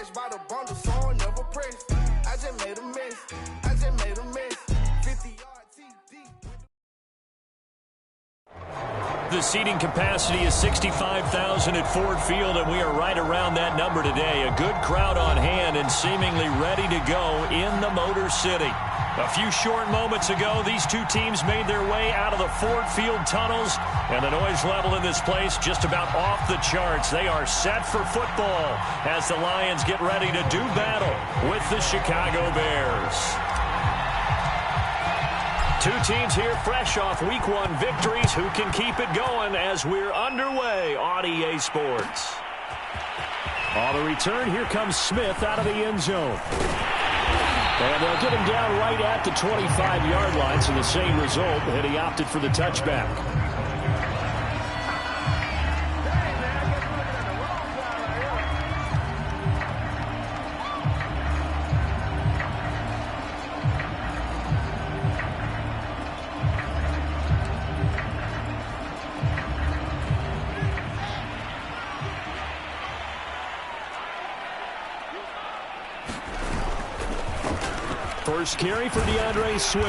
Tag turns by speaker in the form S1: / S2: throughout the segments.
S1: Cash by the bundle, so I never press. I just made a mess. I just made a mess. 50-yard TD.
S2: The seating capacity is 65,000 at Ford Field, and we are right around that number today. A good crowd on hand and seemingly ready to go in the Motor City. A few short moments ago, these two teams made their way out of the Ford Field tunnels, and the noise level in this place just about off the charts. They are set for football as the Lions get ready to do battle with the Chicago Bears. Two teams here fresh off Week 1 victories. Who can keep it going as we're underway on EA Sports? On the return, here comes Smith out of the end zone. And they'll get him down right at the 25-yard line, so the same result, and he opted for the touchback. First carry for DeAndre Swift.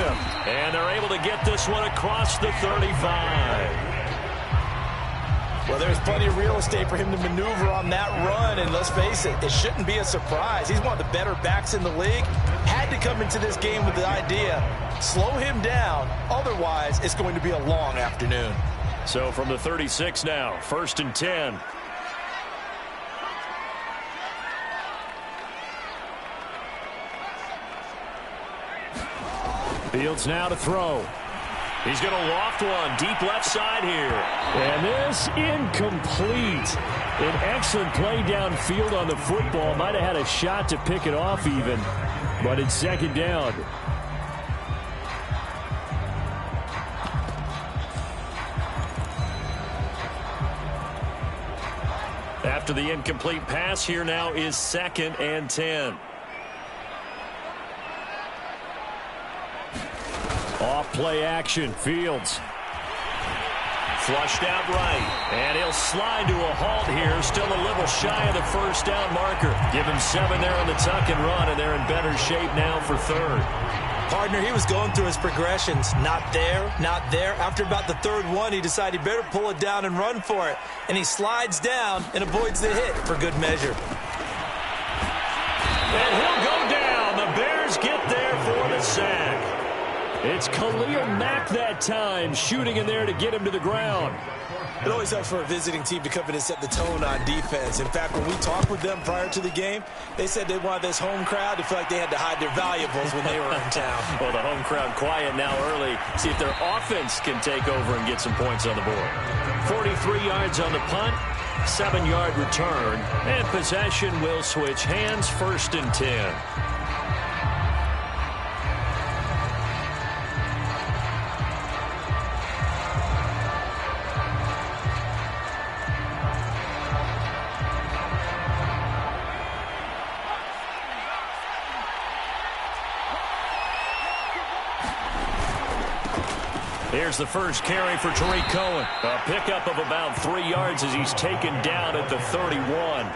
S2: And they're able to get this one across the 35.
S3: Well, there's plenty of real estate for him to maneuver on that run. And let's face it, it shouldn't be a surprise. He's one of the better backs in the league. Had to come into this game with the idea, slow him down. Otherwise, it's going to be a long afternoon.
S2: So from the 36 now, 1st and 10. Fields now to throw. He's going to loft one deep left side here. And this incomplete. An excellent play downfield on the football. Might have had a shot to pick it off even. But it's 2nd down. After the incomplete pass, here now is 2nd and 10. Off play action, Fields. Flushed out right, and he'll slide to a halt here. Still a little shy of the 1st down marker. Give him 7 there on the tuck and run, and they're in better shape now for 3rd.
S3: Partner, he was going through his progressions. Not there, not there. After about the 3rd one, he decided he better pull it down and run for it. And he slides down and avoids the hit for good measure.
S2: And he'll go down. The Bears get there for the sack. It's Khalil Mack that time, shooting in there to get him to the ground.
S3: It always helps for a visiting team to come in and set the tone on defense. In fact, when we talked with them prior to the game, they said they wanted this home crowd to feel like they had to hide their valuables when they were in town.
S2: Well, the home crowd quiet now early. See if their offense can take over and get some points on the board. 43 yards on the punt, 7-yard return, and possession will switch hands, 1st and 10. Here's the first carry for Tariq Cohen. A pickup of about 3 yards as he's taken down at the 31.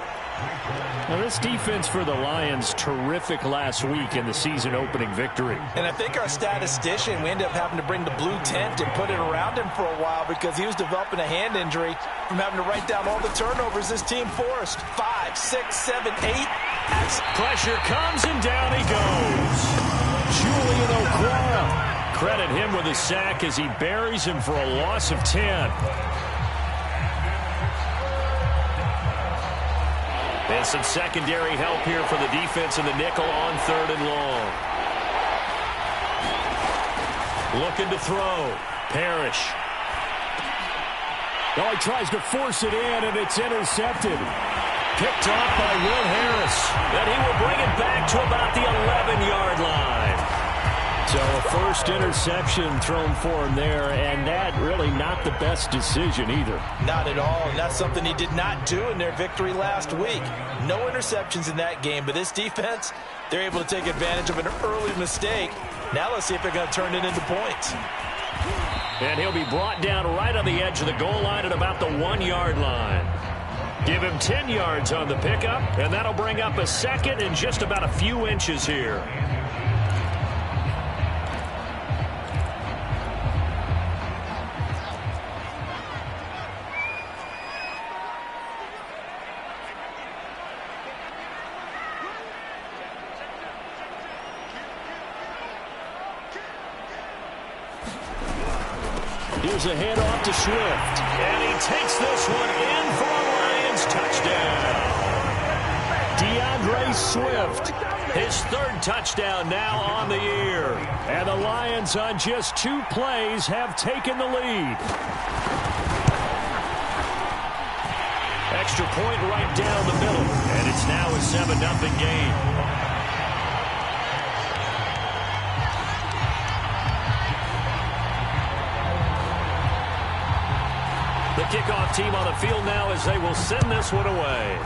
S4: Now, this defense for the Lions, terrific last week in the season-opening victory.
S3: And I think our statistician, we ended up having to bring the blue tent and put it around him for a while because he was developing a hand injury from having to write down all the turnovers this team forced. 5, 6, 7, 8.
S2: As pressure comes, and down he goes. Julian Okwara. Credit him with a sack as he buries him for a loss of 10. And some secondary help here for the defense in the nickel on 3rd and long. Looking to throw. Parrish.
S4: Oh, he tries to force it in, and it's intercepted.
S2: Picked off by Will Harris. And he will bring it back to about the 11-yard line.
S4: So a first interception thrown for him there, and that really not the best decision either.
S3: Not at all, and that's something he did not do in their victory last week. No interceptions in that game, but this defense, they're able to take advantage of an early mistake. Now let's see if they're going to turn it into points.
S2: And he'll be brought down right on the edge of the goal line at about the 1-yard line. Give him 10 yards on the pickup, and that'll bring up a second and just about a few inches here.
S4: Here's a handoff to Swift.
S2: And he takes this one in for a Lions touchdown.
S4: DeAndre Swift.
S2: His third touchdown now on the year.
S4: And the Lions on just 2 plays have taken the lead.
S2: Extra point right down the middle. And it's now a 7-0 game. The kickoff team on the field now as they will send this one away.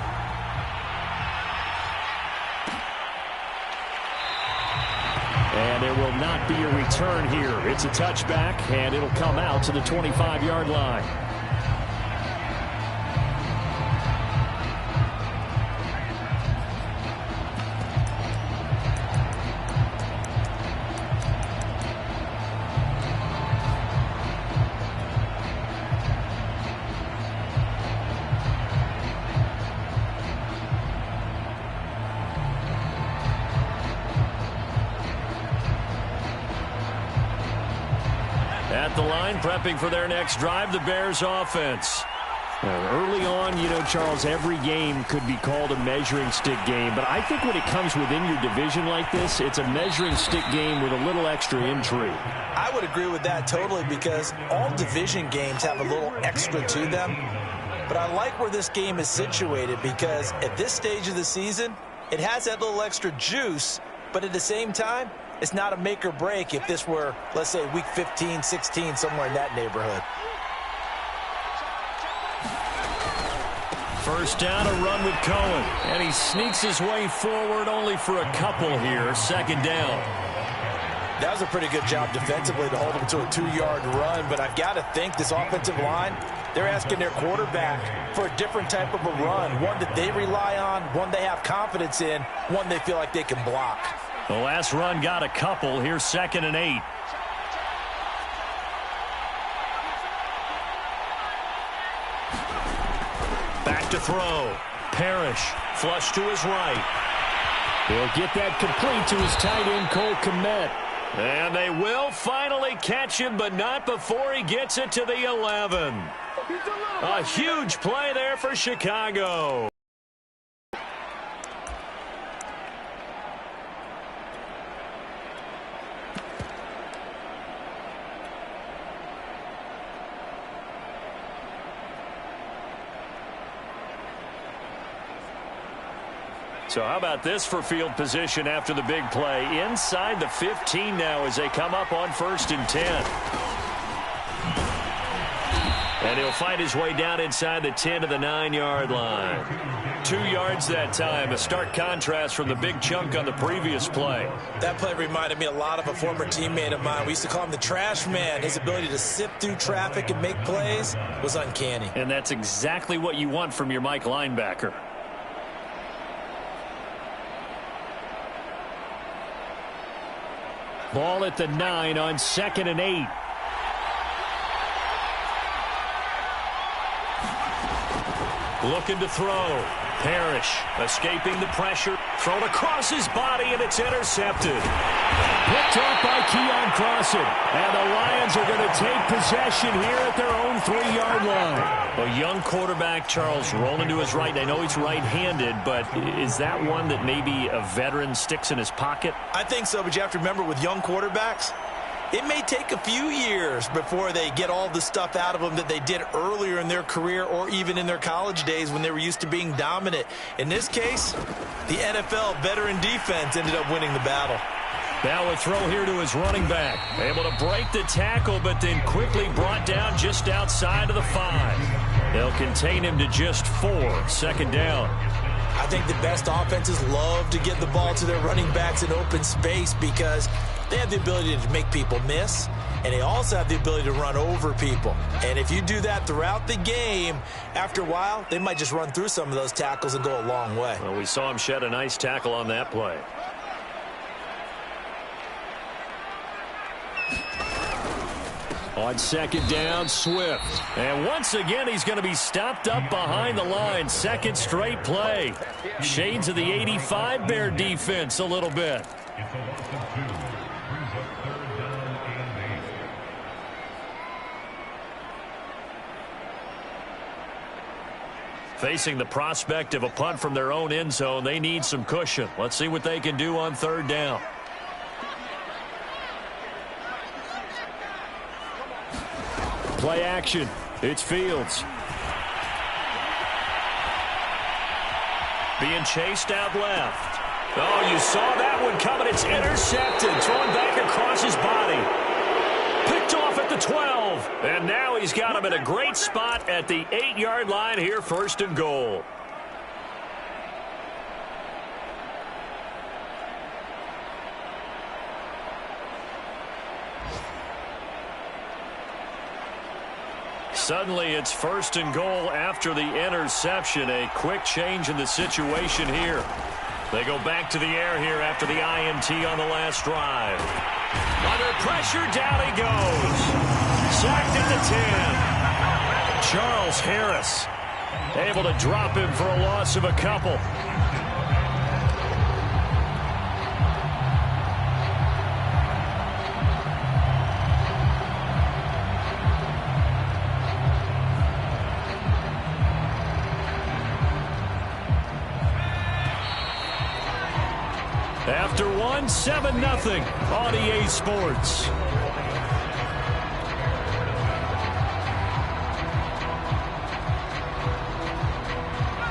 S4: And there will not be a return here. It's a touchback, and it'll come out to the 25-yard line.
S2: At the line, prepping for their next drive, the Bears offense.
S4: Early on, you know, Charles, every game could be called a measuring stick game. But I think when it comes within your division like this, it's a measuring stick game with a little extra intrigue.
S3: I would agree with that totally because all division games have a little extra to them. But I like where this game is situated because at this stage of the season, it has that little extra juice. But at the same time, it's not a make or break if this were, let's say, week 15, 16, somewhere in that neighborhood.
S2: First down, a run with Cohen. And he sneaks his way forward only for a couple here. Second down.
S3: That was a pretty good job defensively to hold him to a 2-yard run. But I've got to think this offensive line, they're asking their quarterback for a different type of a run. One that they rely on, one they have confidence in, one they feel like they can block.
S2: The last run got a couple. Here's 2nd and 8. Back to throw. Parrish. Flush to his right.
S4: He'll get that complete to his tight end, Cole Kmet.
S2: And they will finally catch him, but not before he gets it to the 11. A huge play there for Chicago. So how about this for field position after the big play? Inside the 15 now as they come up on 1st and 10. And he'll fight his way down inside the 10 to the 9-yard line. 2 yards that time. A stark contrast from the big chunk on the previous play.
S3: That play reminded me a lot of a former teammate of mine. We used to call him the trash man. His ability to sift through traffic and make plays was uncanny.
S2: And that's exactly what you want from your Mike linebacker.
S4: Ball at the 9 on 2nd and 8.
S2: Looking to throw. Parrish escaping the pressure. Thrown across his body, and it's intercepted.
S4: Picked off by Keon Crossan. And the Lions are going to take possession here at their own 3-yard line.
S2: A young quarterback, Charles, rolling to his right. I know he's right-handed, but is that one that maybe a veteran sticks in his pocket?
S3: I think so, but you have to remember with young quarterbacks, it may take a few years before they get all the stuff out of them that they did earlier in their career or even in their college days when they were used to being dominant. In this case, the NFL veteran defense ended up winning the battle.
S2: Now a throw here to his running back. Able to break the tackle, but then quickly brought down just outside of the 5. They'll contain him to just 4. Second down.
S3: I think the best offenses love to get the ball to their running backs in open space because they have the ability to make people miss, and they also have the ability to run over people. And if you do that throughout the game, after a while, they might just run through some of those tackles and go a long way.
S2: Well, we saw him shed a nice tackle on that play. On second down, Swift. And once again, he's going to be stopped up behind the line. Second straight play. Shades of the 85 Bear defense a little bit. Facing the prospect of a punt from their own end zone, they need some cushion. Let's see what they can do on third down. Play action. It's Fields. Being chased out left. Oh, you saw that one coming. It's intercepted. Thrown back across his body. Picked off at the 12. And now he's got him in a great spot at the 8-yard line here, first and goal. Suddenly, it's first and goal after the interception. A quick change in the situation here. They go back to the air here after the INT on the last drive. Under pressure, down he goes. Sacked at the 10. Charles Harris able to drop him for a loss of a couple. After one, 7-0 on EA Sports.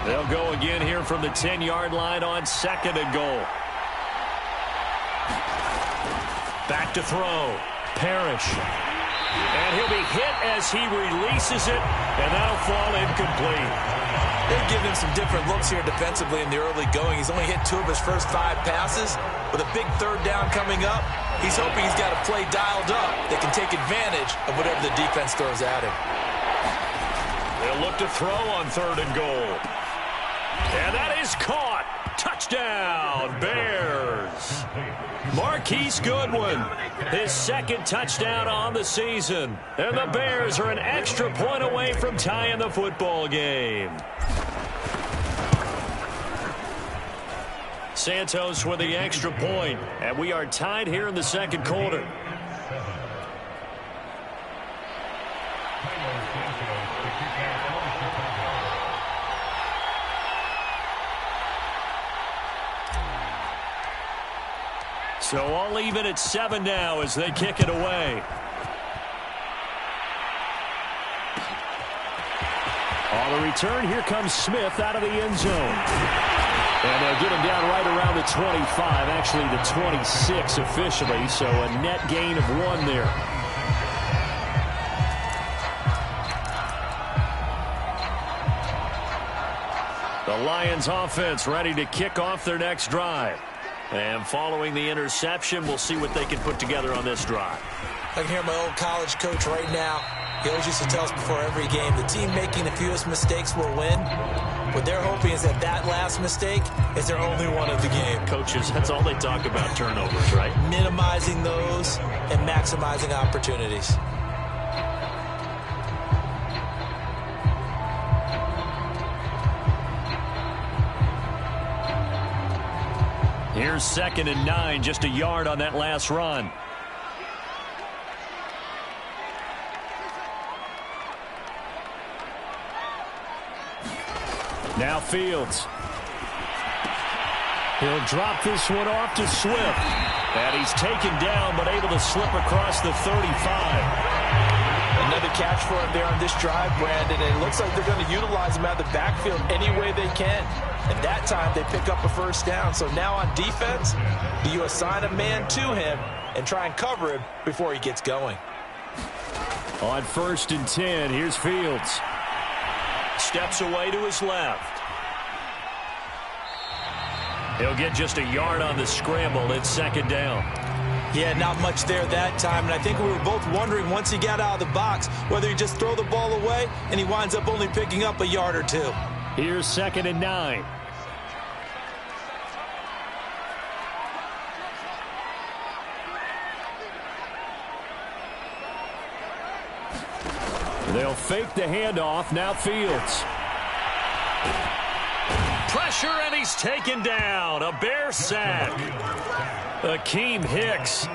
S2: They'll go again here from the 10-yard line on second and goal. Back to throw. Parrish. And he'll be hit as he releases it, and that'll fall incomplete.
S3: They've given him some different looks here defensively in the early going. He's only hit 2 of his first 5 passes. With a big third down coming up, he's hoping he's got a play dialed up that can take advantage of whatever the defense throws at him.
S2: They'll look to throw on third and goal. And that is caught. Touchdown, Bears. Marquise Goodwin, his second touchdown on the season. And the Bears are an extra point away from tying the football game. Santos with the extra point, and we are tied here in the second quarter. So all even at 7 now as they kick it away. On the return, here comes Smith out of the end zone. And they'll get him down right around the 25, actually the 26 officially, so a net gain of 1 there. The Lions offense ready to kick off their next drive. And following the interception, we'll see what they can put together on this drive.
S3: I can hear my old college coach right now. He always used to tell us before every game, the team making the fewest mistakes will win. What they're hoping is that that last mistake is their only one of the game.
S2: Coaches, that's all they talk about, turnovers, right?
S3: Minimizing those and maximizing opportunities.
S2: Here's 2nd and 9, just a yard on that last run. Now Fields. He'll drop this one off to Swift. And he's taken down, but able to slip across the 35.
S3: Another catch for him there on this drive, Brandon. And it looks like they're going to utilize him out of the backfield any way they can. And that time they pick up a first down. So now on defense, do you assign a man to him and try and cover him before he gets going?
S2: On 1st and 10, here's Fields. Steps away to his left. He'll get just a yard on the scramble. It's second down.
S3: Yeah, not much there that time, and I think we were both wondering once he got out of the box whether he just throw the ball away, and he winds up only picking up a yard or two.
S2: Here's 2nd and 9. They'll fake the handoff. Now Fields. Pressure, and he's taken down. A Bear sack. Akeem Hicks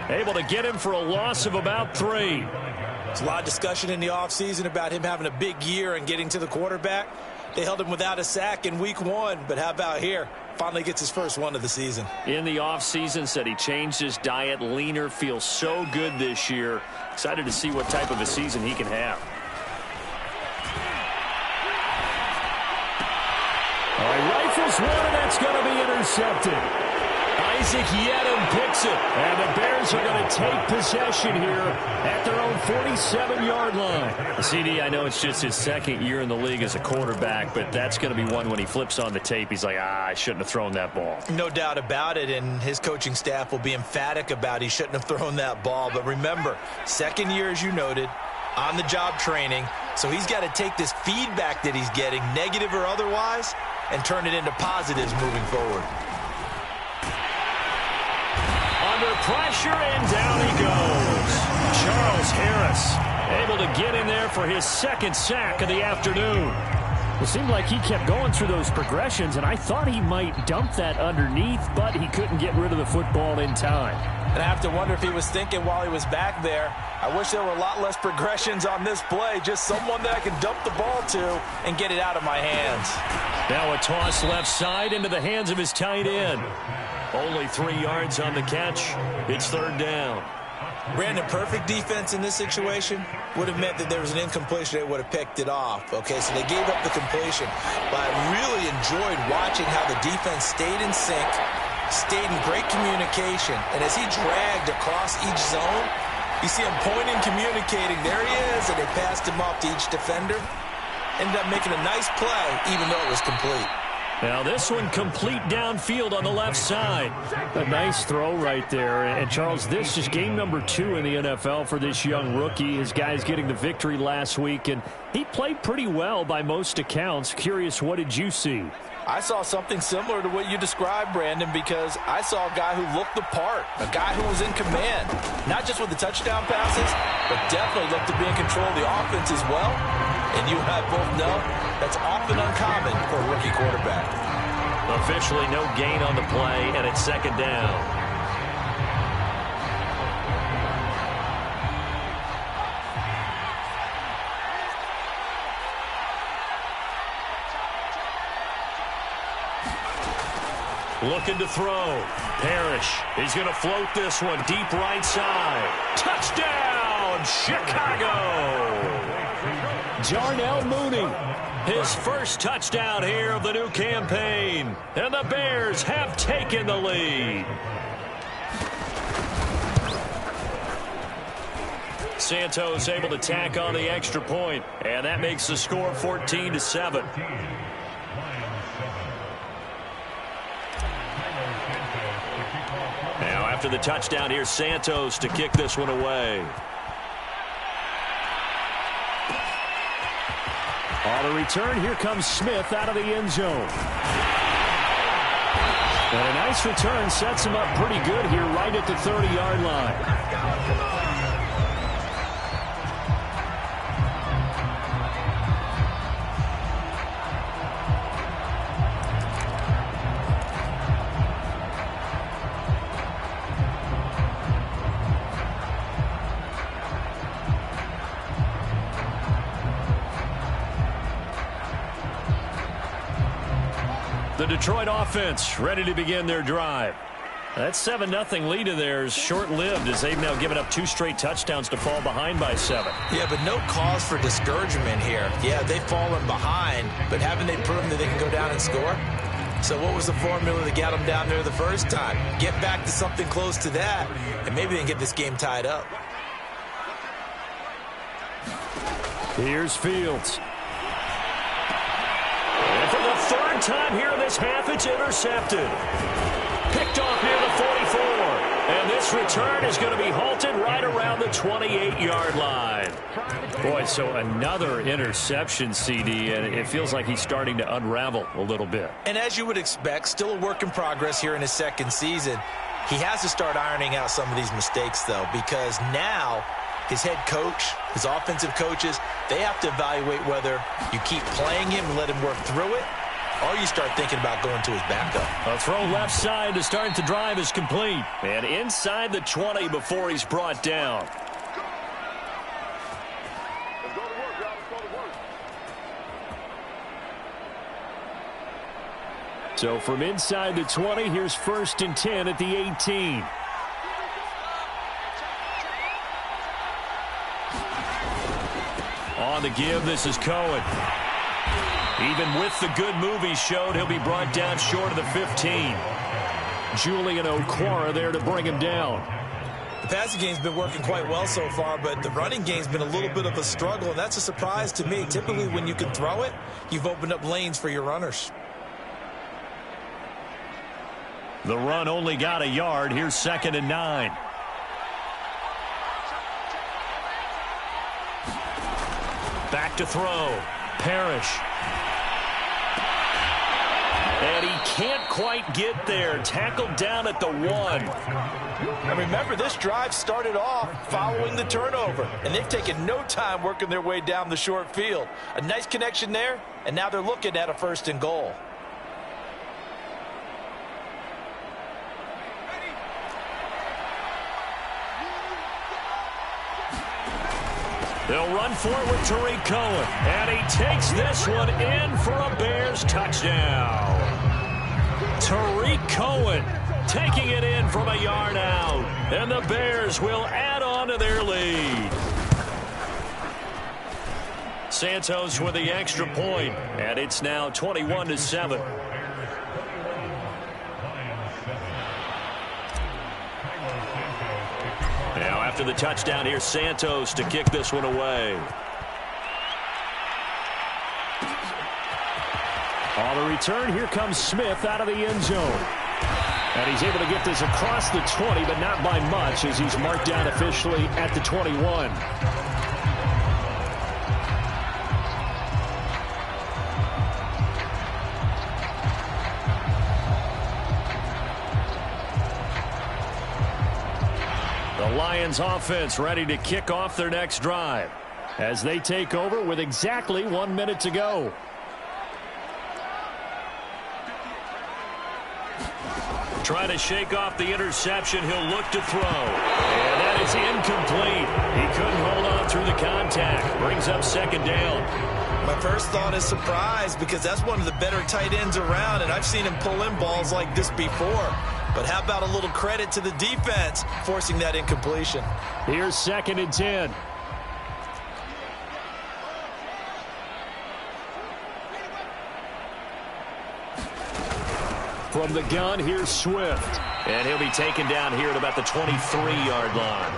S2: able to get him for a loss of about 3.
S3: There's a lot of discussion in the offseason about him having a big year and getting to the quarterback. They held him without a sack in week 1, but how about here? Finally gets his first one of the season.
S2: In the offseason, said he changed his diet, leaner, feels so good this year. Excited to see what type of a season he can have. All right, rifles one, and that's going to be intercepted. Isaac Yedem picks it, and the Bears are going to take possession here at their own 47-yard line. CD, I know it's just his 2nd year in the league as a quarterback, but that's going to be one when he flips on the tape. He's like, I shouldn't have thrown that ball.
S3: No doubt about it, and his coaching staff will be emphatic about he shouldn't have thrown that ball. But remember, 2nd year, as you noted, on-the-job training, so he's got to take this feedback that he's getting, negative or otherwise, and turn it into positives moving forward.
S2: Under pressure, and down he goes. Charles Harris able to get in there for his 2nd sack of the afternoon.
S4: It seemed like he kept going through those progressions, and I thought he might dump that underneath, but he couldn't get rid of the football in time.
S3: And I have to wonder if he was thinking while he was back there, I wish there were a lot less progressions on this play, just someone that I can dump the ball to and get it out of my hands.
S2: Now a toss left side into the hands of his tight end. Only 3 yards on the catch. It's 3rd down.
S3: Brandon, perfect defense in this situation would have meant that there was an incompletion. They would have picked it off. Okay, so they gave up the completion. But I really enjoyed watching how the defense stayed in sync, stayed in great communication. And as he dragged across each zone, you see him pointing, communicating. There he is, and they passed him off to each defender. Ended up making a nice play, even though it was complete.
S2: Now this one complete downfield on the left side.
S4: A nice throw right there. And Charles, this is game number 2 in the NFL for this young rookie. His guys getting the victory last week, and he played pretty well by most accounts. Curious, what did you see?
S3: I saw something similar to what you described, Brandon, because I saw a guy who looked the part, a guy who was in command, not just with the touchdown passes, but definitely looked to be in control of the offense as well. And you and I both know that's often uncommon for a rookie quarterback.
S2: Officially no gain on the play, and it's 2nd down. Looking to throw. Parrish. He's going to float this one deep right side. Touchdown, Chicago! Jarnell Mooney. His first touchdown here of the new campaign. And the Bears have taken the lead. Santos able to tack on the extra point, and that makes the score 14-7. Now after the touchdown, here's Santos to kick this one away.
S4: On the return, here comes Smith out of the end zone. And a nice return sets him up pretty good here right at the 30-yard line.
S2: The Detroit offense ready to begin their drive. That 7-0 lead of theirs short-lived as they've now given up 2 straight touchdowns to fall behind by 7.
S3: Yeah, but no cause for discouragement here. Yeah, they've fallen behind, but haven't they proven that they can go down and score? So what was the formula that got them down there the first time? Get back to something close to that, and maybe they can get this game tied up.
S2: Here's Fields. And for the 3rd time here in this half. It's intercepted. Picked off near the 44. And this return is going to be halted right around the 28-yard line. Boy, so another interception, CD, and it feels like he's starting to unravel a little bit.
S3: And as you would expect, still a work in progress here in his second season. He has to start ironing out some of these mistakes, though, because now his head coach, his offensive coaches, they have to evaluate whether you keep playing him and let him work through it, or you start thinking about going to his backup.
S2: A throw left side to start the drive is complete. And inside the 20 before he's brought down. So from inside the 20, here's 1st and 10 at the 18. On the give, this is Cohen. Even with the good move he showed, he'll be brought down short of the 15. Julian Okwara there to bring him down.
S3: The passing game's been working quite well so far, but the running game's been a little bit of a struggle, and that's a surprise to me. Typically, when you can throw it, you've opened up lanes for your runners.
S2: The run only got a yard. Here's 2nd and 9. Back to throw. Parrish. And he can't quite get there. Tackled down at the 1.
S3: And remember, this drive started off following the turnover, and they've taken no time working their way down the short field. A nice connection there, and now they're looking at a 1st and goal.
S2: They'll run for it with Tariq Cohen. And he takes this one in for a Bears touchdown. Tariq Cohen taking it in from a yard out. And the Bears will add on to their lead. Santos with the extra point. And it's now 21-7. Now after the touchdown, here's Santos to kick this one away.
S4: On the return, here comes Smith out of the end zone. And he's able to get this across the 20, but not by much, as he's marked down officially at the 21. The Lions offense ready to kick off their next drive as they take over with exactly 1 minute to go.
S2: Trying to shake off the interception. He'll look to throw. And that is incomplete. He couldn't hold on through the contact. Brings up 2nd down.
S3: My first thought is surprise, because that's one of the better tight ends around, and I've seen him pull in balls like this before. But how about a little credit to the defense forcing that incompletion?
S4: Here's 2nd and 10. From the gun, here's Swift.
S2: And he'll be taken down here at about the 23-yard line.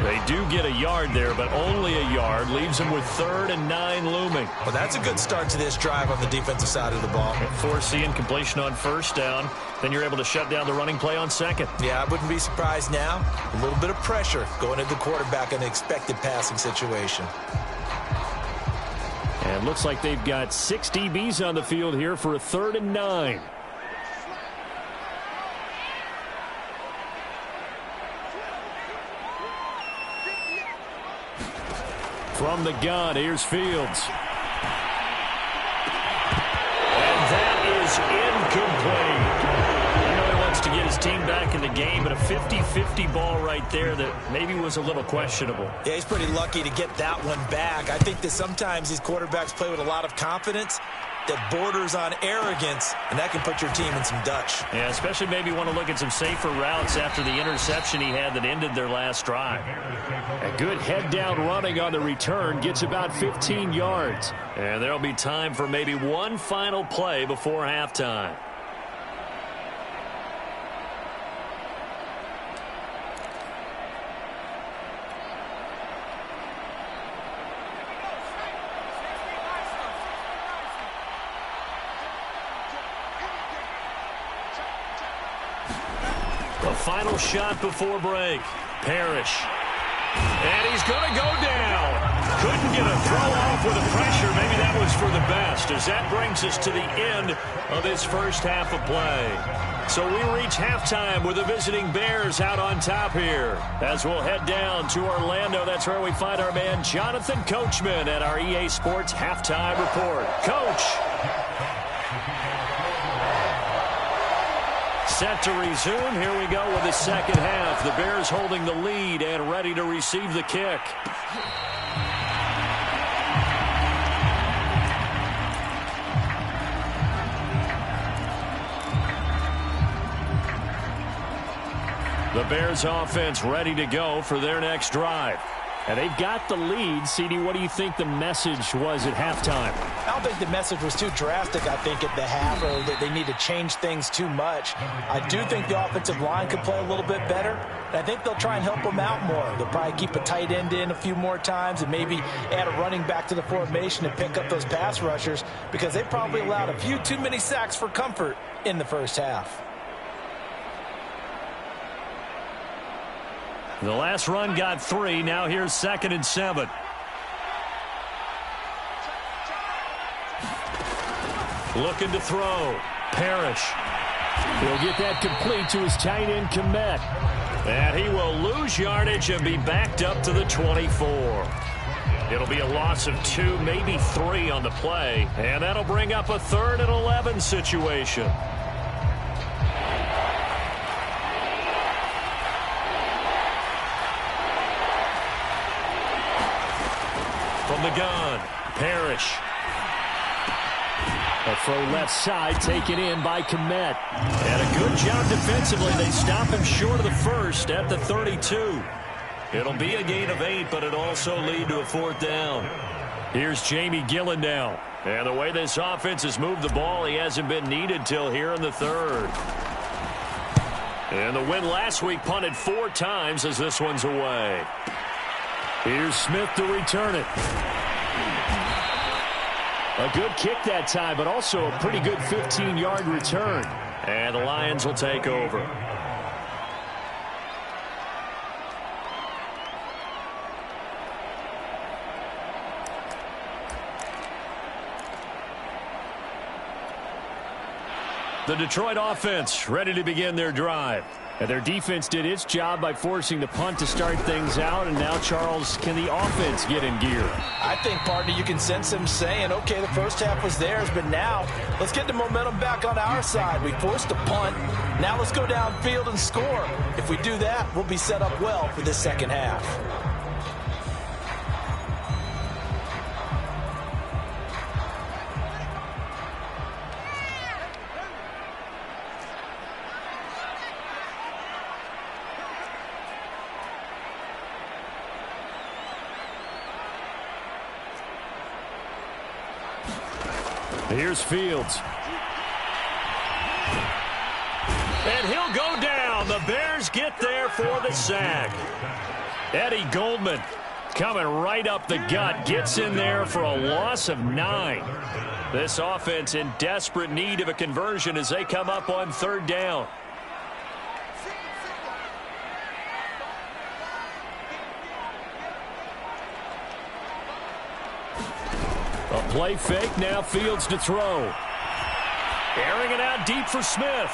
S2: They do get a yard there, but only a yard. Leaves them with 3rd and 9 looming.
S3: Well, that's a good start to this drive on the defensive side of the ball.
S2: Force the incompletion on 1st down. Then you're able to shut down the running play on 2nd.
S3: Yeah, I wouldn't be surprised now. A little bit of pressure going at the quarterback in an expected passing situation.
S4: And looks like they've got 6 DBs on the field here for a 3rd and 9. From the gun, here's Fields.
S2: And that is incomplete. You know he wants to get his team back in the game, but a 50-50 ball right there that maybe was a little questionable.
S3: Yeah, he's pretty lucky to get that one back. I think that sometimes these quarterbacks play with a lot of confidence that borders on arrogance, and that can put your team in some Dutch.
S2: Yeah, especially maybe want to look at some safer routes after the interception he had that ended their last drive.
S4: A good head-down running on the return gets about 15 yards.
S2: And there'll be time for maybe one final play before halftime. The final shot before break. Parrish. And he's going to go down. Couldn't get a throw off with the pressure. Maybe that was for the best, as that brings us to the end of this first half of play. So we reach halftime with the visiting Bears out on top here. As we'll head down to Orlando, that's where we find our man Jonathan Coachman at our EA Sports Halftime Report. Coach. Set to resume. Here we go with the second half. The Bears holding the lead and ready to receive the kick. The Bears offense ready to go for their next drive. And they've got the lead. CD, what do you think the message was at halftime?
S3: I don't think the message was too drastic, I think, at the half, or that they need to change things too much. I do think the offensive line could play a little bit better, and I think they'll try and help them out more. They'll probably keep a tight end in a few more times and maybe add a running back to the formation and pick up those pass rushers, because they probably allowed a few too many sacks for comfort in the first half.
S2: The last run got 3. Now here's 2nd and 7. Looking to throw. Parrish.
S4: He'll get that complete to his tight end, Kmet.
S2: And he will lose yardage and be backed up to the 24. It'll be a loss of 2, maybe 3 on the play. And that'll bring up a 3rd and 11 situation. From the gun, Parrish.
S4: A throw left side taken in by Kmet.
S2: And a good job defensively. They stop him short of the first at the 32. It'll be a gain of 8, but it'll also lead to a 4th down. Here's Jamie Gillen now. And the way this offense has moved the ball, he hasn't been needed till here in the 3rd. And the win last week punted 4 times as this one's away.
S4: Here's Smith to return it. A good kick that time, but also a pretty good 15-yard return.
S2: And the Lions will take over. The Detroit offense ready to begin their drive.
S4: And their defense did its job by forcing the punt to start things out. And now, Charles, can the offense get in gear?
S3: I think, partner, you can sense them saying, okay, the first half was theirs, but now let's get the momentum back on our side. We forced a punt. Now let's go downfield and score. If we do that, we'll be set up well for this second half.
S2: Here's Fields. And he'll go down. The Bears get there for the sack. Eddie Goldman coming right up the gut. Gets in there for a loss of 9. This offense in desperate need of a conversion as they come up on 3rd down. A play fake, now Fields to throw. Airing it out deep for Smith.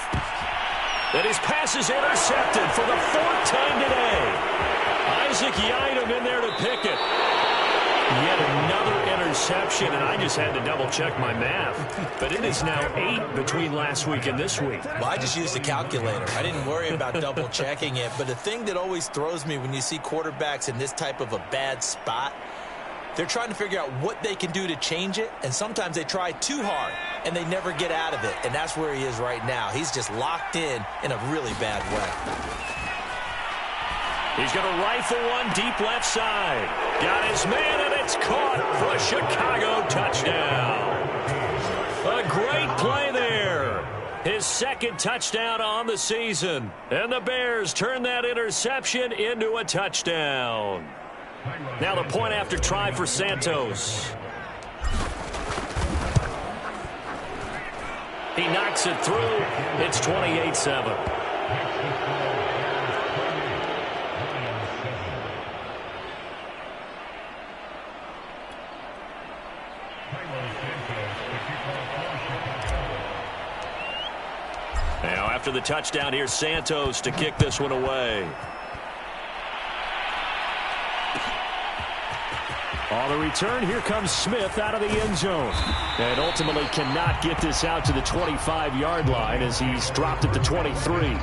S2: And his pass is intercepted for the 4th time today. Isaac Yiadom in there to pick it. Yet another interception, and I just had to double-check my math. But it is now 8 between last week and this week.
S5: Well, I just used a calculator. I didn't worry about double-checking it. But the thing that always throws me when you see quarterbacks in this type of a bad spot, they're trying to figure out what they can do to change it, and sometimes they try too hard, and they never get out of it, and that's where he is right now. He's just locked in a really bad way.
S2: He's going to rifle one deep left side. Got his man, and it's caught for a Chicago touchdown. A great play there. His 2nd touchdown on the season, and the Bears turn that interception into a touchdown. Now the point after try for Santos. He knocks it through. It's 28-7. Now after the touchdown, here's Santos to kick this one away.
S4: On the return, here comes Smith out of the end zone. And ultimately cannot get this out to the 25-yard line as he's dropped at the 23.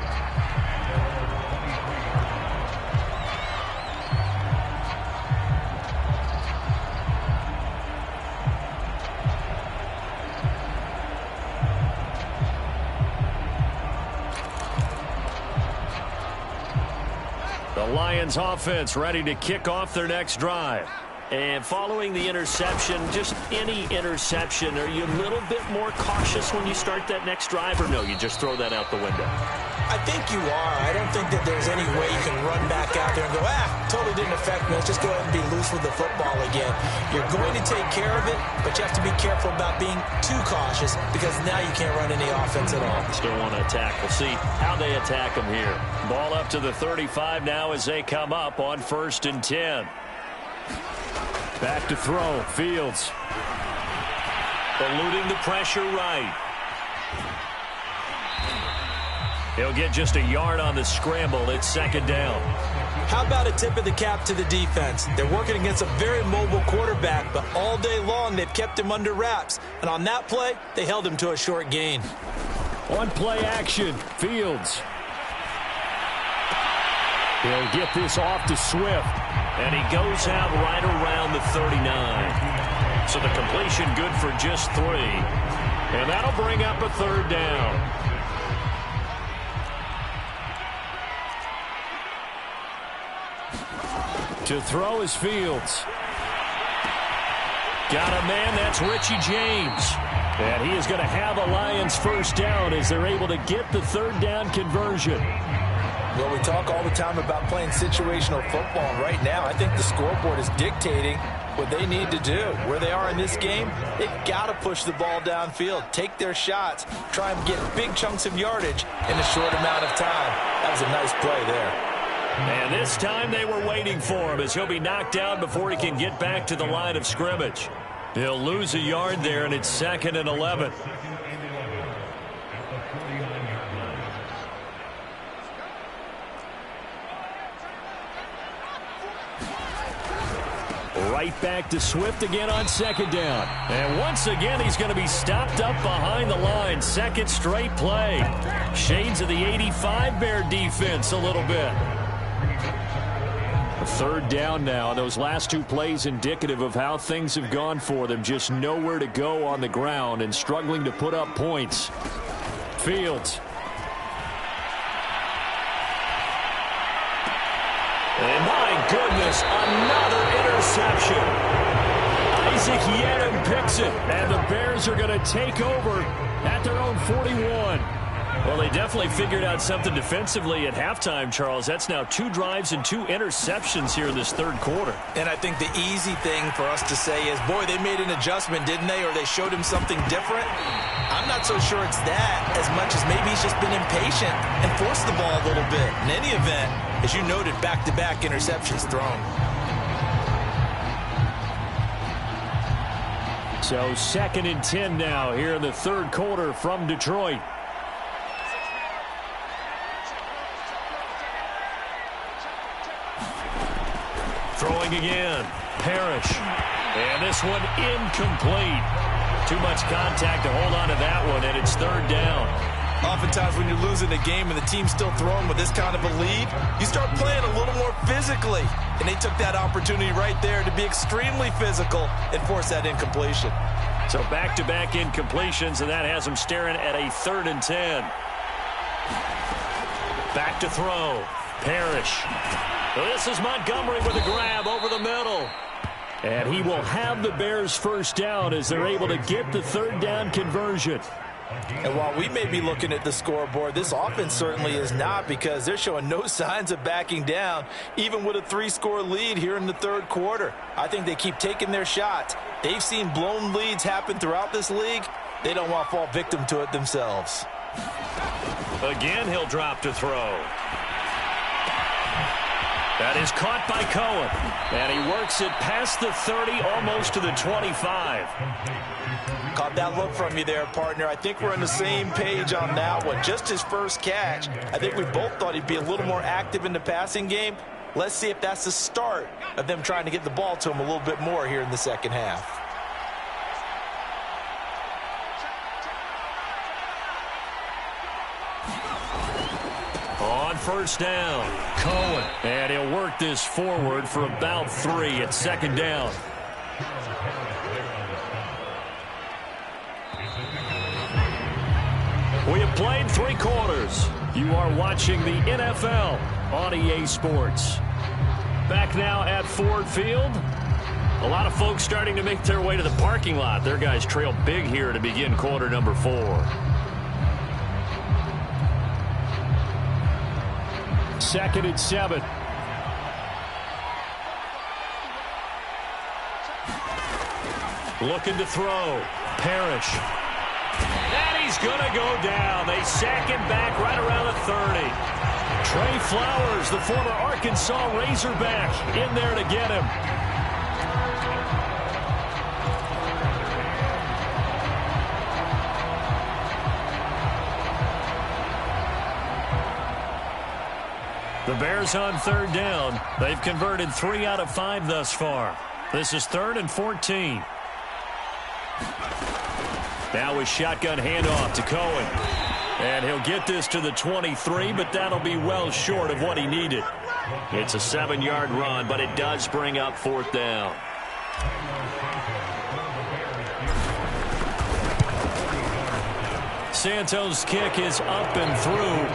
S4: The Lions offense ready to kick off their next drive.
S2: And following the interception, just any interception, are you a little bit more cautious when you start that next drive, or no, you just throw that out the window?
S5: I think you are. I don't think that there's any way you can run back out there and go, totally didn't affect me. Let's just go ahead and be loose with the football again. You're going to take care of it, but you have to be careful about being too cautious because now you can't run any offense at all.
S2: Still want to attack. We'll see how they attack them here. Ball up to the 35 now as they come up on 1st and 10.
S4: Back to throw. Fields.
S2: Eluding the pressure right. He'll get just a yard on the scramble. It's 2nd down.
S5: How about a tip of the cap to the defense? They're working against a very mobile quarterback, but all day long they've kept him under wraps. And on that play, they held him to a short gain.
S4: On play action. Fields. He'll get this off to Swift.
S2: And he goes out right around the 39. So the completion good for just 3. And that'll bring up a 3rd down.
S4: To throw is Fields.
S2: Got a man, that's Richie James.
S4: And he is going to have a Lions 1st down as they're able to get the 3rd down conversion.
S3: Well, we talk all the time about playing situational football. And right now, I think the scoreboard is dictating what they need to do. Where they are in this game, they've got to push the ball downfield, take their shots, try and get big chunks of yardage in a short amount of time. That was a nice play there.
S2: And this time they were waiting for him as he'll be knocked down before he can get back to the line of scrimmage. He'll lose a yard there, and it's 2nd and 11.
S4: Right back to Swift again on 2nd down.
S2: And once again, he's going to be stopped up behind the line. 2nd straight play. Shades of the 85 Bear defense a little bit.
S4: 3rd down now. Those last 2 plays indicative of how things have gone for them. Just nowhere to go on the ground and struggling to put up points. Fields.
S2: And my goodness, another interception.
S4: Isaac Yenem picks it, and the Bears are going to take over at their own 41.
S2: Well, they definitely figured out something defensively at halftime, Charles. That's now 2 drives and 2 interceptions here in this 3rd quarter.
S5: And I think the easy thing for us to say is, boy, they made an adjustment, didn't they? Or they showed him something different. I'm not so sure it's that as much as maybe he's just been impatient and forced the ball a little bit. In any event, as you noted, back-to-back interceptions thrown.
S4: So 2nd and 10 now here in the 3rd quarter from Detroit.
S2: Throwing again. Parrish. And this one incomplete. Too much contact to hold on to that one, and it's 3rd down.
S5: Oftentimes when you're losing a game and the team's still throwing with this kind of a lead, you start playing a little more physically. And they took that opportunity right there to be extremely physical and force that incompletion.
S2: So back-to-back incompletions, and that has them staring at a 3rd and 10. Back to throw. Parrish. This is Montgomery with a grab over the middle.
S4: And he will have the Bears 1st down as they're able to get the 3rd down conversion.
S3: And while we may be looking at the scoreboard, this offense certainly is not, because they're showing no signs of backing down, even with a 3-score lead here in the 3rd quarter. I think they keep taking their shots. They've seen blown leads happen throughout this league. They don't want to fall victim to it themselves.
S2: Again, he'll drop to throw. That is caught by Cohen. And he works it past the 30, almost to the 25.
S3: Caught that look from you there, partner. I think we're on the same page on that one. Just his first catch. I think we both thought he'd be a little more active in the passing game. Let's see if that's the start of them trying to get the ball to him a little bit more here in the second half.
S2: On first down, Cohen. And he'll work this forward for about 3 at second down. We have played 3 quarters. You are watching the NFL on EA Sports. Back now at Ford Field. A lot of folks starting to make their way to the parking lot. Their guys trail big here to begin quarter number 4.
S4: Second and 7.
S2: Looking to throw. Parrish. And he's going to go down. They sack him back right around the 30. Trey Flowers, the former Arkansas Razorback, in there to get him. The Bears on third down. They've converted 3 out of 5 thus far. This is 3rd and 14. Now a shotgun handoff to Cohen. And he'll get this to the 23, but that'll be well short of what he needed. It's a 7-yard run, but it does bring up 4th down. Santos' kick is up and through.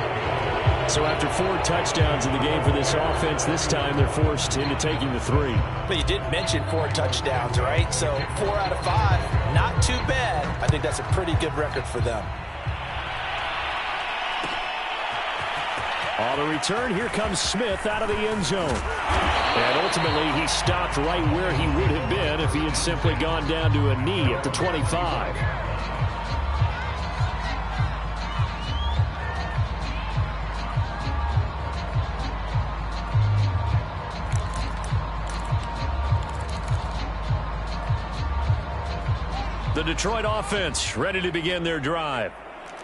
S4: So after 4 touchdowns in the game for this offense, this time they're forced into taking the 3.
S3: But you did mention 4 touchdowns, right? So 4 out of 5, not too bad. I think that's a pretty good record for them.
S4: On the return, here comes Smith out of the end zone. And ultimately, he stopped right where he would have been if he had simply gone down to a knee at the 25.
S2: The Detroit offense ready to begin their drive.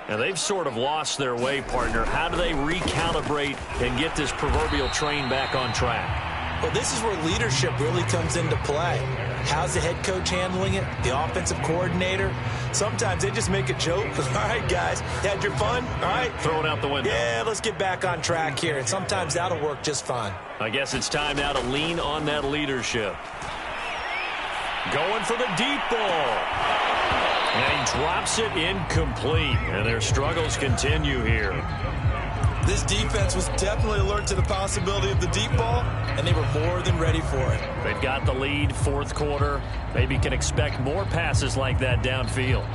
S2: Now, they've sort of lost their way, partner. How do they recalibrate and get this proverbial train back on track?
S5: Well, this is where leadership really comes into play. How's the head coach handling it? The offensive coordinator? Sometimes they just make a joke. All right, guys, had your fun? All right.
S2: Throw it out the window.
S5: Yeah, let's get back on track here. And sometimes that'll work just fine.
S2: I guess it's time now to lean on that leadership. Going for the deep ball. And he drops it incomplete. And their struggles continue here.
S5: This defense was definitely alert to the possibility of the deep ball, and they were more than ready for it.
S2: They've got the lead, 4th quarter. Maybe can expect more passes like that downfield.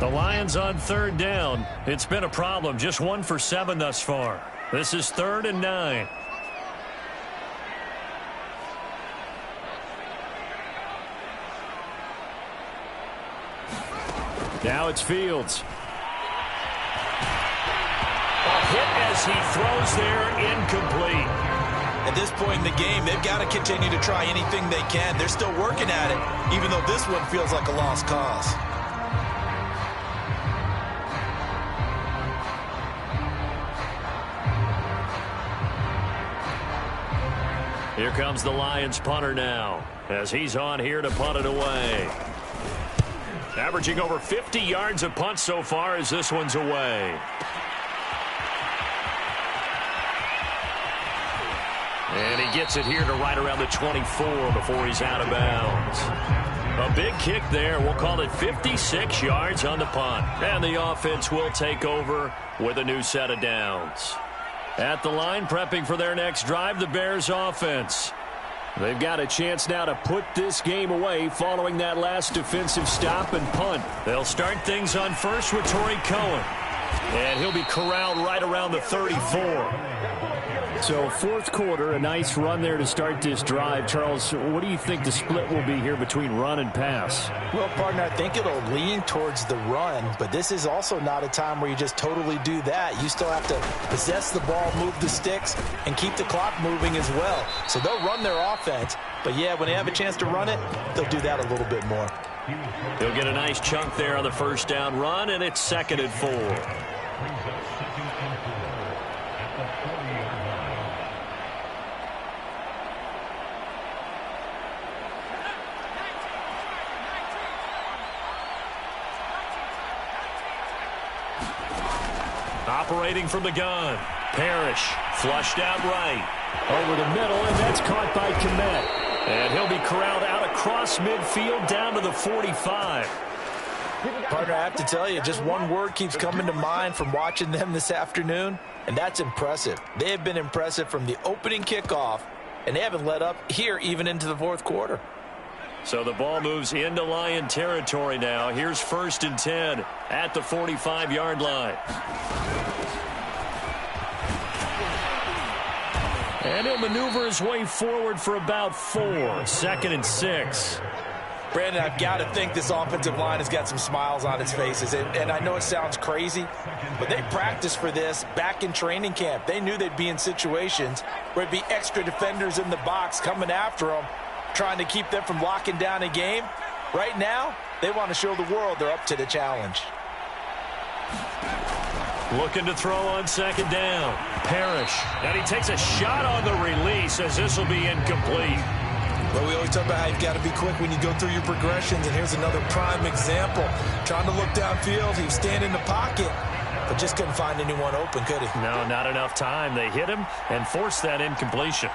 S2: The Lions on 3rd down. It's been a problem. Just 1 for 7 thus far. This is 3rd and 9.
S4: Now it's Fields.
S2: A hit as he throws there, incomplete.
S5: At this point in the game, they've got to continue to try anything they can. They're still working at it, even though this one feels like a lost cause.
S2: Here comes the Lions punter now, as he's on here to punt it away. Averaging over 50 yards a punt so far as this one's away. And he gets it here to right around the 24 before he's out of bounds. A big kick there. We'll call it 56 yards on the punt. And the offense will take over with a new set of downs. At the line, prepping for their next drive, the Bears offense. They've got a chance now to put this game away following that last defensive stop and punt. They'll start things on first with Torrey Cohen. And he'll be corralled right around the 34.
S4: So fourth quarter, a nice run there to start this drive. Charles, what do you think the split will be here between run and pass?
S3: Well, partner, I think it'll lean towards the run, but this is also not a time where you just totally do that. You still have to possess the ball, move the sticks, and keep the clock moving as well. So they'll run their offense, but yeah, when they have a chance to run it, they'll do that a little bit more.
S2: He'll get a nice chunk there on the first down run, and it's 2nd and 4. Operating from the gun. Parrish flushed out right.
S4: Over the middle, and that's caught by Kmet.
S2: And he'll be corralled out across midfield down to the 45.
S3: Partner, I have to tell you, just one word keeps coming to mind from watching them this afternoon, and that's impressive. They have been impressive from the opening kickoff, and they haven't let up here even into the fourth quarter.
S2: So the ball moves into Lion territory now. Here's 1st and 10 at the 45-yard line. And he'll maneuver his way forward for about 4. 2nd and 6.
S3: Brandon, I've got to think this offensive line has got some smiles on its faces. And I know it sounds crazy, but they practiced for this back in training camp. They knew they'd be in situations where it'd be extra defenders in the box coming after them, trying to keep them from locking down a game. Right now, they want to show the world they're up to the challenge.
S2: Looking to throw on 2nd down. Parrish. And he takes a shot on the release as this will be incomplete.
S5: Well, we always talk about how you've got to be quick when you go through your progressions, and here's another prime example. Trying to look downfield, he was standing in the pocket, but just couldn't find anyone open, could he?
S2: No, not enough time. They hit him and forced that incompletion.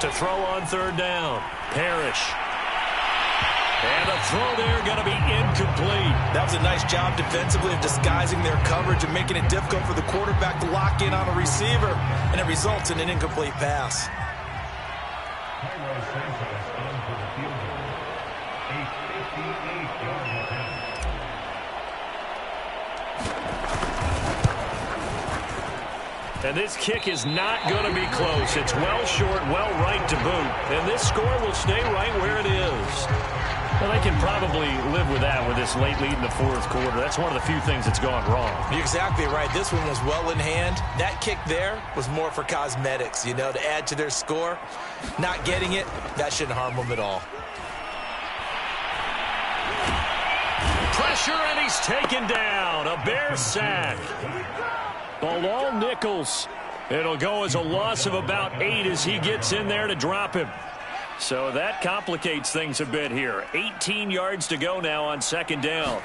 S2: To throw on 3rd down. Parrish. And a throw there going to be incomplete.
S5: That was a nice job defensively of disguising their coverage and making it difficult for the quarterback to lock in on a receiver, and it results in an incomplete pass.
S2: And this kick is not going to be close. It's well short, well right to boot. And this score will stay right where it is. Well, they can probably live with that with this late lead in the fourth quarter. That's one of the few things that's gone wrong.
S5: You're exactly right. This one was well in hand. That kick there was more for cosmetics, you know, to add to their score. Not getting it, that shouldn't harm them at all.
S2: Pressure, and he's taken down. A Bear sack. Bilal Nichols. It'll go as a loss of about 8 as he gets in there to drop him. So that complicates things a bit here. 18 yards to go now on 2nd down.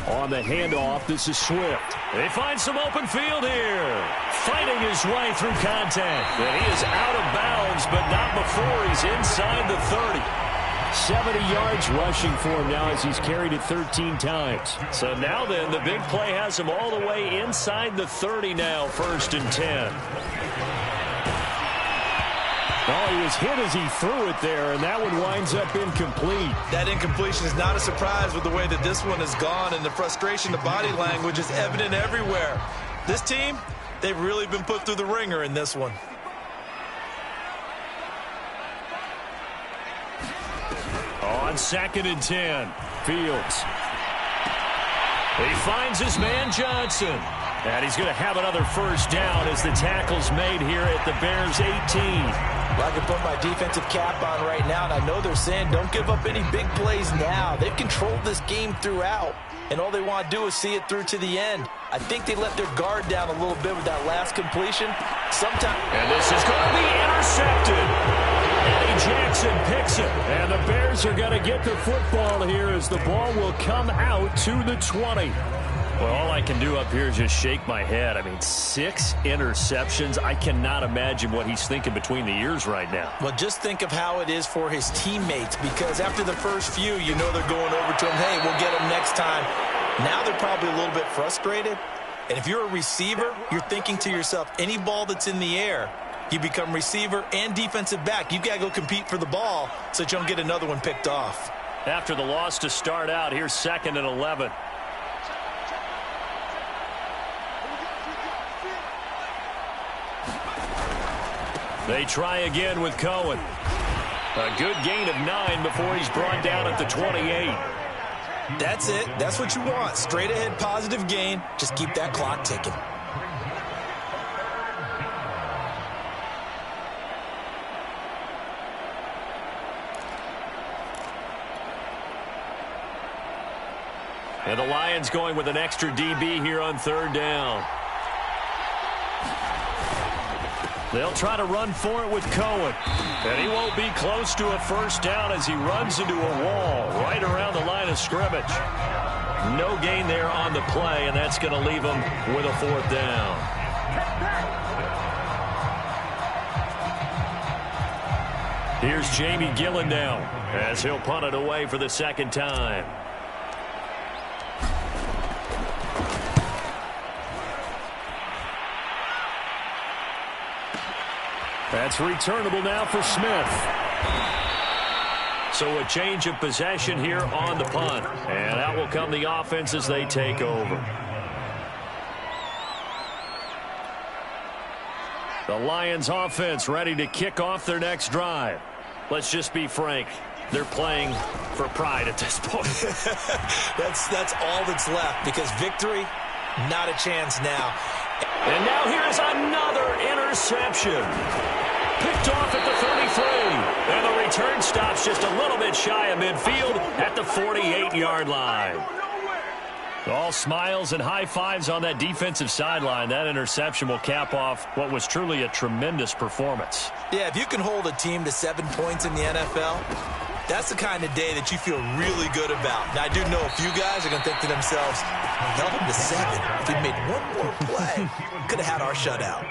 S4: On the handoff, this is Swift.
S2: They find some open field here. Fighting his way through contact. And he is out of bounds, but not before he's inside the 30.
S4: 70 yards rushing for him now as he's carried it 13 times.
S2: So now then, the big play has him all the way inside the 30 now, 1st and 10.
S4: Oh, he was hit as he threw it there, and that one winds up incomplete.
S5: That incompletion is not a surprise with the way that this one has gone, and the frustration, the body language is evident everywhere. This team, they've really been put through the ringer in this one.
S2: On 2nd and 10, Fields. He finds his man Johnson. And he's going to have another first down as the tackle's made here at the Bears 18.
S3: Well, I can put my defensive cap on right now, and I know they're saying don't give up any big plays now. They've controlled this game throughout, and all they want to do is see it through to the end. I think they let their guard down a little bit with that last completion.
S2: And this is going to be intercepted. Eddie Jackson picks it. And the Bears are going to get the football here as the ball will come out to the 20. Well, all I can do up here is just shake my head. I mean, 6 interceptions. I cannot imagine what he's thinking between the ears right now.
S5: Well, just think of how it is for his teammates, because after the first few, you know they're going over to him, hey, we'll get him next time. Now they're probably a little bit frustrated. And if you're a receiver, you're thinking to yourself, any ball that's in the air, You become receiver and defensive back. You've got to go compete for the ball so that you don't get another one picked off.
S2: After the loss to start out, here's 2nd and 11. They try again with Cohen. A good gain of 9 before he's brought down at the 28.
S5: That's it. That's what you want. Straight ahead positive gain. Just keep that clock ticking.
S2: And the Lions going with an extra DB here on 3rd down. They'll try to run for it with Cohen. And he won't be close to a 1st down as he runs into a wall right around the line of scrimmage. No gain there on the play, and that's going to leave him with a 4th down. Here's Jamie Gillen now as he'll punt it away for the 2nd time. That's returnable now for Smith. So a change of possession here on the punt. And out will come the offense as they take over. The Lions offense ready to kick off their next drive. Let's just be frank. They're playing for pride at this point.
S5: That's all that's left, because victory, not a chance now.
S2: And now here's another interception. Picked off at the 33. And the return stops just a little bit shy of midfield at the 48-yard line. All smiles and high fives on that defensive sideline. That interception will cap off what was truly a tremendous performance.
S5: Yeah, if you can hold a team to 7 points in the NFL, that's the kind of day that you feel really good about. Now, I do know a few guys are going to think to themselves, held them to 7. If we made one more play, could have had our shutout.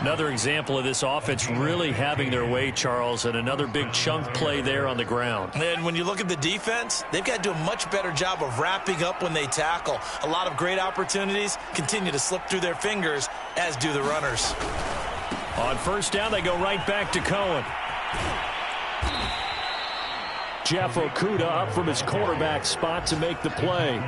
S2: Another example of this offense really having their way, Charles, and another big chunk play there on the ground.
S5: And when you look at the defense, they've got to do a much better job of wrapping up when they tackle. A lot of great opportunities continue to slip through their fingers, as do the runners.
S2: On 1st down, they go right back to Cohen. Jeff Okudah up from his quarterback spot to make the play.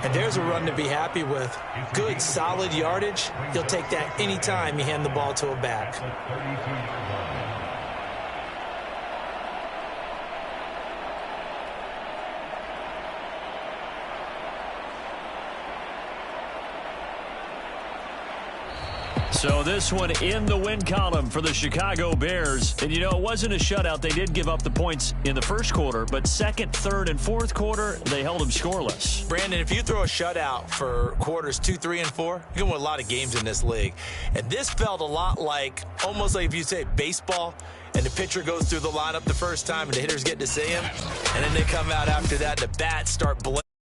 S5: And there's a run to be happy with. Good, solid yardage. You'll take that anytime you hand the ball to a back.
S2: So this one in the win column for the Chicago Bears. And, you know, it wasn't a shutout. They did give up the points in the 1st quarter, but 2nd, 3rd, and 4th quarter, they held them scoreless.
S5: Brandon, if you throw a shutout for quarters 2, 3, and 4, you're going to win a lot of games in this league. And this felt a lot like, almost like if you say baseball, and the pitcher goes through the lineup the first time, and the hitters get to see him, and then they come out after that, the bats start blazing.